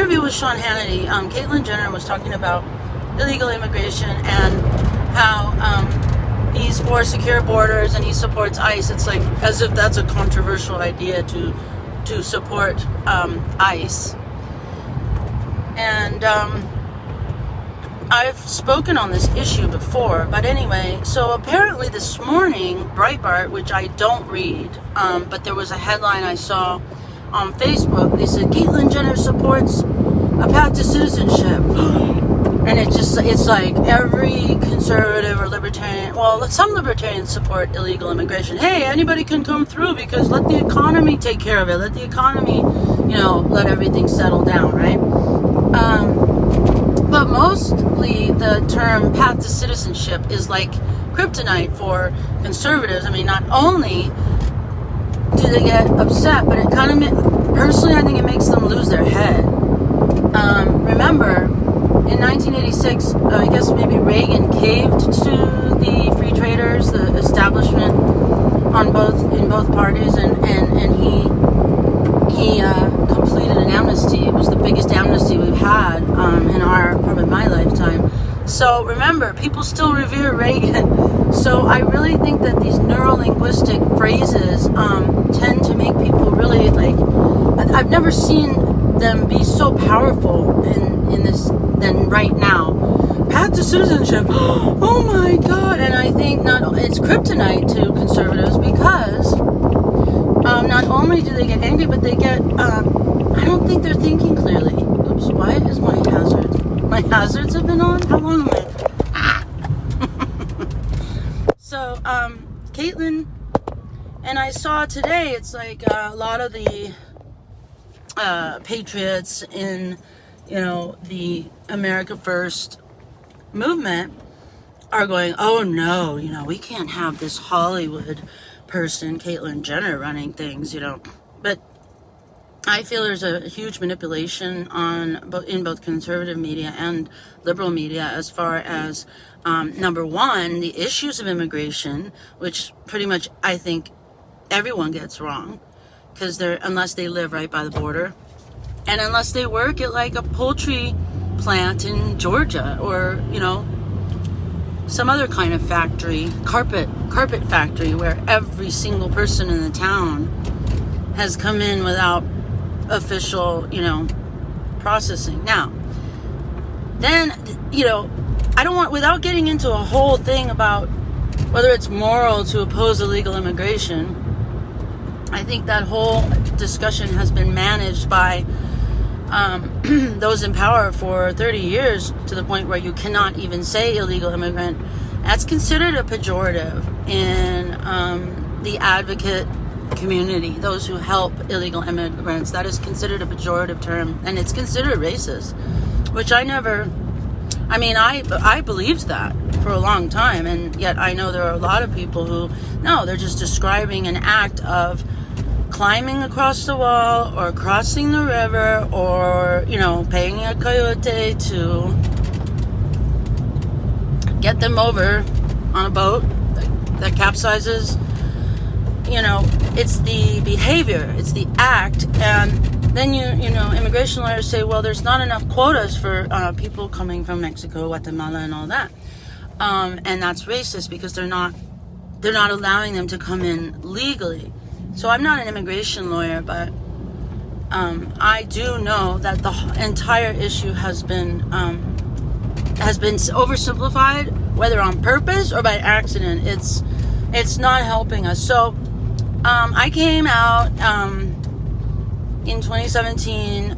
interview with Sean Hannity, Caitlyn Jenner was talking about illegal immigration and how he's for secure borders and he supports ICE. It's like as if that's a controversial idea to support ICE. And I've spoken on this issue before, but anyway, so apparently this morning, Breitbart, which I don't read, but there was a headline I saw on Facebook. They said Caitlyn Jenner supports a path to citizenship. And it's like every conservative or libertarian, well, some libertarians support illegal immigration. Hey, anybody can come through because let the economy take care of it. Let the economy, let everything settle down, right? But mostly the term path to citizenship is like kryptonite for conservatives. I mean, not only do they get upset, but it kind of, personally, I think it makes them lose their head. Remember, in 1986, I guess maybe Reagan caved to the free traders, the establishment in both parties, and he completed an amnesty. It was the biggest amnesty we've had in probably my lifetime. So remember, people still revere Reagan. So I really think that these neuro-linguistic phrases tend to make people really I've never seen them be so powerful in this than right now. Path to citizenship. Oh my God! And I think it's kryptonite to conservatives because not only do they get angry, but they get. I don't think they're thinking clearly. Oops! Why is my hazard? My hazards have been on. How long am I? So, Caitlyn, and I saw today. It's like a lot of the patriots in, the America First movement are going, oh no, we can't have this Hollywood person, Caitlyn Jenner, running things, But I feel there's a huge manipulation in both conservative media and liberal media as far as, number one, the issues of immigration, which pretty much I think everyone gets wrong, because unless they live right by the border, and unless they work at like a poultry plant in Georgia or, some other kind of factory, carpet factory, where every single person in the town has come in without official, processing. Now, then, I don't want, without getting into a whole thing about whether it's moral to oppose illegal immigration, I think that whole discussion has been managed by those in power for 30 years to the point where you cannot even say illegal immigrant. That's considered a pejorative in the advocate community, those who help illegal immigrants. That is considered a pejorative term, and it's considered racist, which I believed that for a long time, and yet I know there are a lot of people who, no, they're just describing an act of climbing across the wall or crossing the river or, paying a coyote to get them over on a boat that capsizes. It's the behavior, it's the act. And then immigration lawyers say, well, there's not enough quotas for people coming from Mexico, Guatemala, and all that. And that's racist because they're not allowing them to come in legally. So I'm not an immigration lawyer, but I do know that the entire issue has been oversimplified, whether on purpose or by accident. It's not helping us. So I came out in 2017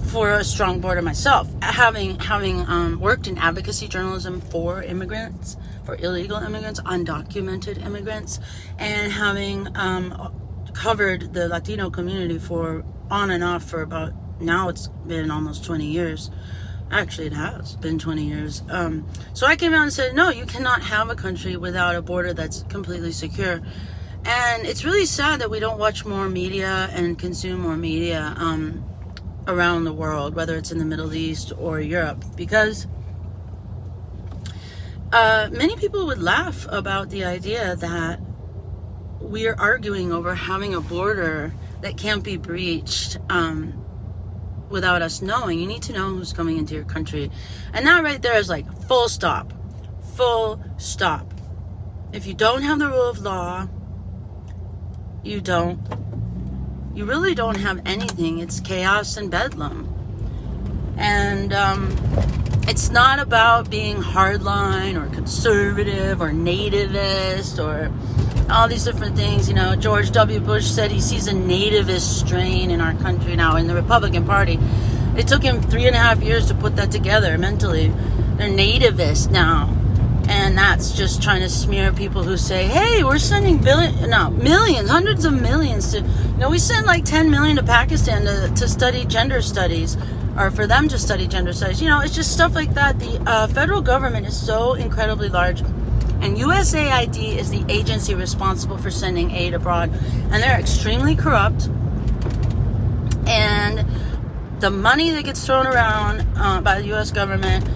for a strong border myself, having worked in advocacy journalism for immigrants, for illegal immigrants, undocumented immigrants, and having covered the Latino community for on and off for about, now it's been almost 20 years. Actually, it has been 20 years. So I came out and said, no, you cannot have a country without a border that's completely secure. And it's really sad that we don't watch more media and consume more media around the world, whether it's in the Middle East or Europe, because many people would laugh about the idea that we are arguing over having a border that can't be breached without us knowing. You need to know who's coming into your country. And that right there is like full stop. Full stop. If you don't have the rule of law, you really don't have anything. It's chaos and bedlam. And it's not about being hardline or conservative or nativist or all these different things. You know, George W. Bush said he sees a nativist strain in our country now in the Republican Party. It took him 3.5 years to put that together mentally. They're nativist now. And that's just trying to smear people who say, hey, we're sending millions, hundreds of millions to, we send like 10 million to Pakistan to study gender studies, or for them to study gender studies. It's just stuff like that. The federal government is so incredibly large. And USAID is the agency responsible for sending aid abroad. And they're extremely corrupt. And the money that gets thrown around by the US government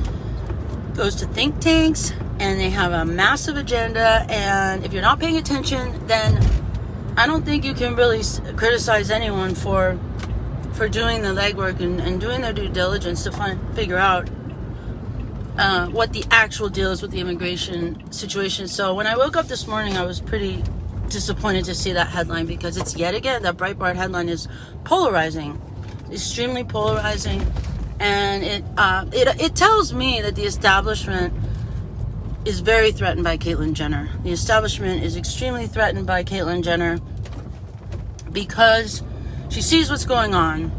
goes to think tanks. And they have a massive agenda. And if you're not paying attention, then I don't think you can really criticize anyone for doing the legwork and doing their due diligence to figure out what the actual deal is with the immigration situation. So when I woke up this morning, I was pretty disappointed to see that headline, because it's yet again, that Breitbart headline is polarizing, extremely polarizing. And it tells me that the establishment is very threatened by Caitlyn Jenner. The establishment is extremely threatened by Caitlyn Jenner because she sees what's going on,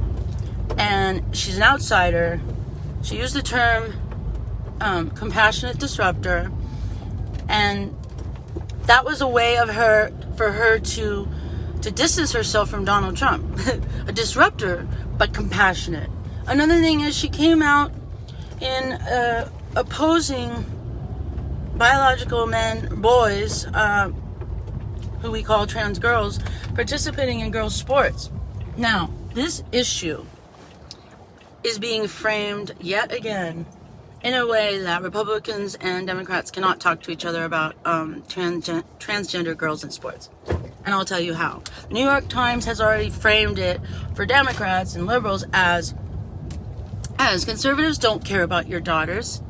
and she's an outsider. She used the term compassionate disruptor, and that was a way for her to distance herself from Donald Trump. A disruptor, but compassionate. Another thing is she came out in opposing biological boys, who we call trans girls, participating in girls' sports. Now, this issue is being framed yet again in a way that Republicans and Democrats cannot talk to each other about transgender girls in sports. And I'll tell you how. The New York Times has already framed it for Democrats and liberals as conservatives don't care about your daughters.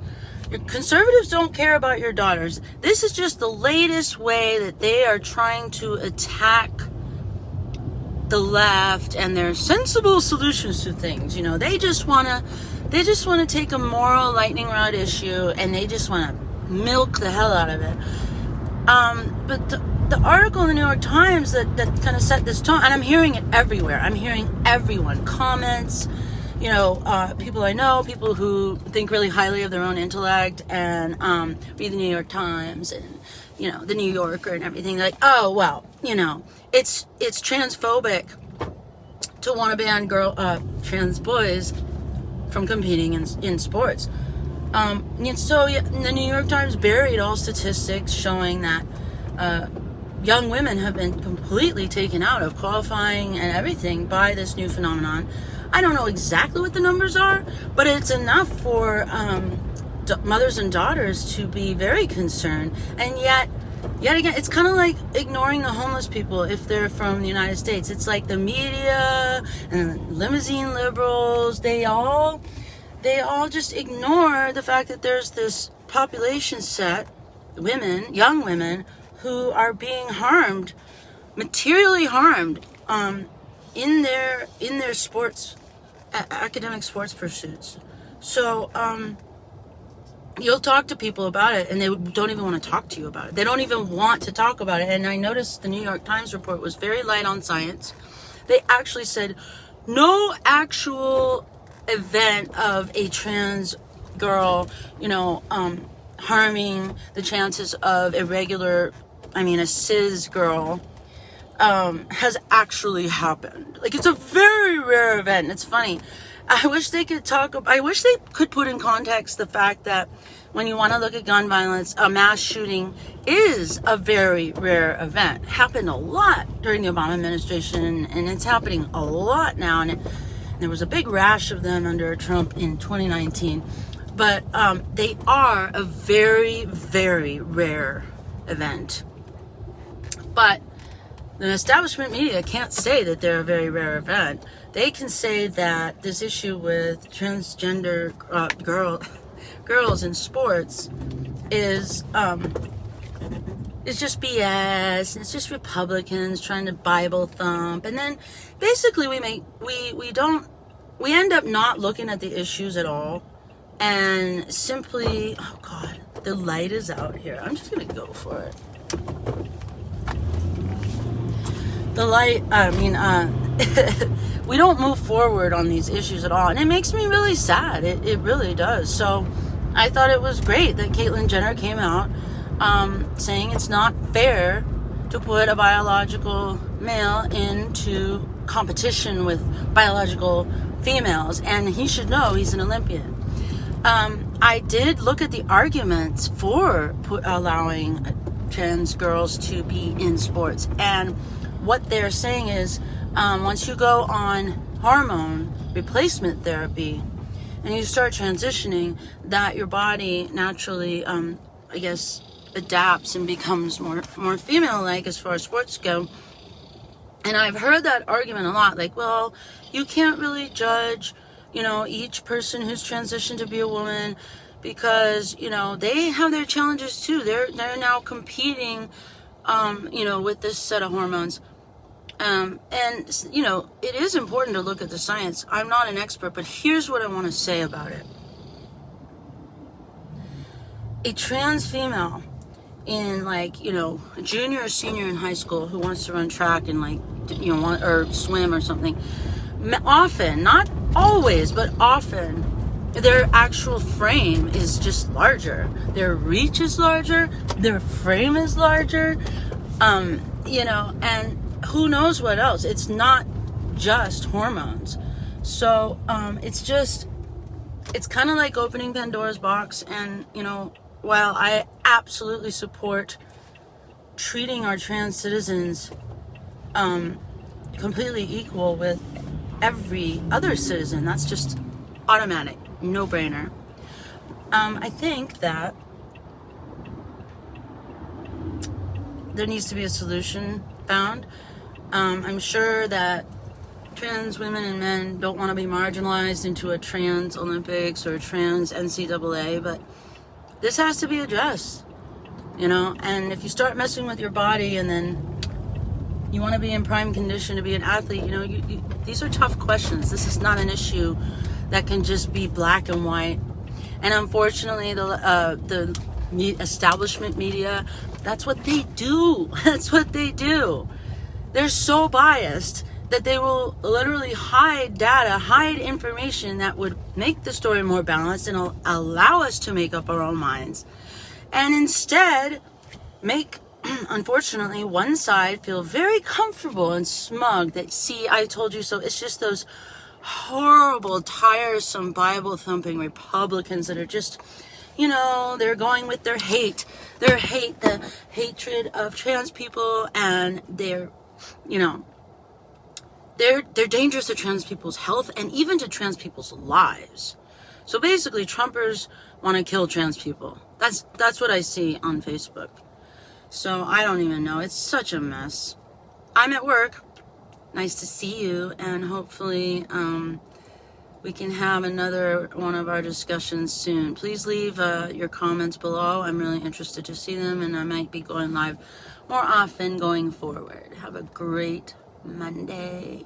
Conservatives don't care about your daughters. This is just the latest way that they are trying to attack the left and their sensible solutions to things. They just want to take a moral lightning rod issue and they just want to milk the hell out of it. But the article in the New York Times that kind of set this tone, and I'm hearing it everywhere. I'm hearing everyone, comments, people I know, people who think really highly of their own intellect and read the New York Times and, the New Yorker and everything. They're like, oh, well, it's transphobic to want to ban trans boys from competing in sports. And so the New York Times buried all statistics showing that young women have been completely taken out of qualifying and everything by this new phenomenon. I don't know exactly what the numbers are, but it's enough for mothers and daughters to be very concerned. And yet again, it's kind of like ignoring the homeless people if they're from the United States. It's like the media and limousine liberals, they all just ignore the fact that there's this population set, young women, who are being harmed, materially harmed, in their sports, academic sports pursuits. So you'll talk to people about it and they don't even want to talk to you about it. They don't even want to talk about it. And I noticed the New York Times report was very light on science. They actually said no actual event of a trans girl, harming the chances of a cis girl has actually happened. Like, it's a very rare event. And it's funny. I wish they could put in context the fact that when you want to look at gun violence, a mass shooting is a very rare event. Happened a lot during the Obama administration, and it's happening a lot now. And there was a big rash of them under Trump in 2019. But they are a very, very rare event. But the establishment media can't say that they're a very rare event. they can say that this issue with transgender girls in sports is just BS. It's just Republicans trying to Bible thump, and then basically we end up not looking at the issues at all, and simply, oh God, the light is out here. I'm just gonna go for it. The light, we don't move forward on these issues at all, and it makes me really sad. It really does. So I thought it was great that Caitlyn Jenner came out saying it's not fair to put a biological male into competition with biological females, and he should know he's an Olympian. I did look at the arguments for allowing trans girls to be in sports, and what they're saying is once you go on hormone replacement therapy and you start transitioning, that your body naturally adapts and becomes more female-like as far as sports go. And I've heard that argument a lot, like, well, you can't really judge, each person who's transitioned to be a woman, because, they have their challenges too. They're now competing, with this set of hormones. And, it is important to look at the science. I'm not an expert, but here's what I want to say about it. A trans female in junior or senior in high school who wants to run track and or swim or something, often, not always, but often, their actual frame is just larger. Their reach is larger. Their frame is larger. And who knows what else? It's not just hormones. So it's kind of like opening Pandora's box. And, while I absolutely support treating our trans citizens completely equal with every other citizen, that's just automatic, no-brainer. I think that there needs to be a solution found. I'm sure that trans women and men don't want to be marginalized into a trans Olympics or a trans NCAA, but this has to be addressed, and if you start messing with your body and then you want to be in prime condition to be an athlete, these are tough questions. This is not an issue that can just be black and white. And unfortunately, the establishment media, that's what they do. That's what they do. They're so biased that they will literally hide data, hide information that would make the story more balanced and allow us to make up our own minds. And instead, make, unfortunately, one side feel very comfortable and smug that, see, I told you so. It's just those horrible, tiresome, Bible-thumping Republicans that are just, they're going with their hate. The hatred of trans people, and they're dangerous to trans people's health and even to trans people's lives. So basically, Trumpers want to kill trans people. That's what I see on Facebook. So I don't even know. It's such a mess. I'm at work. Nice to see you, and hopefully we can have another one of our discussions soon. Please leave your comments below. I'm really interested to see them, and I might be going live more often going forward. Have a great Monday.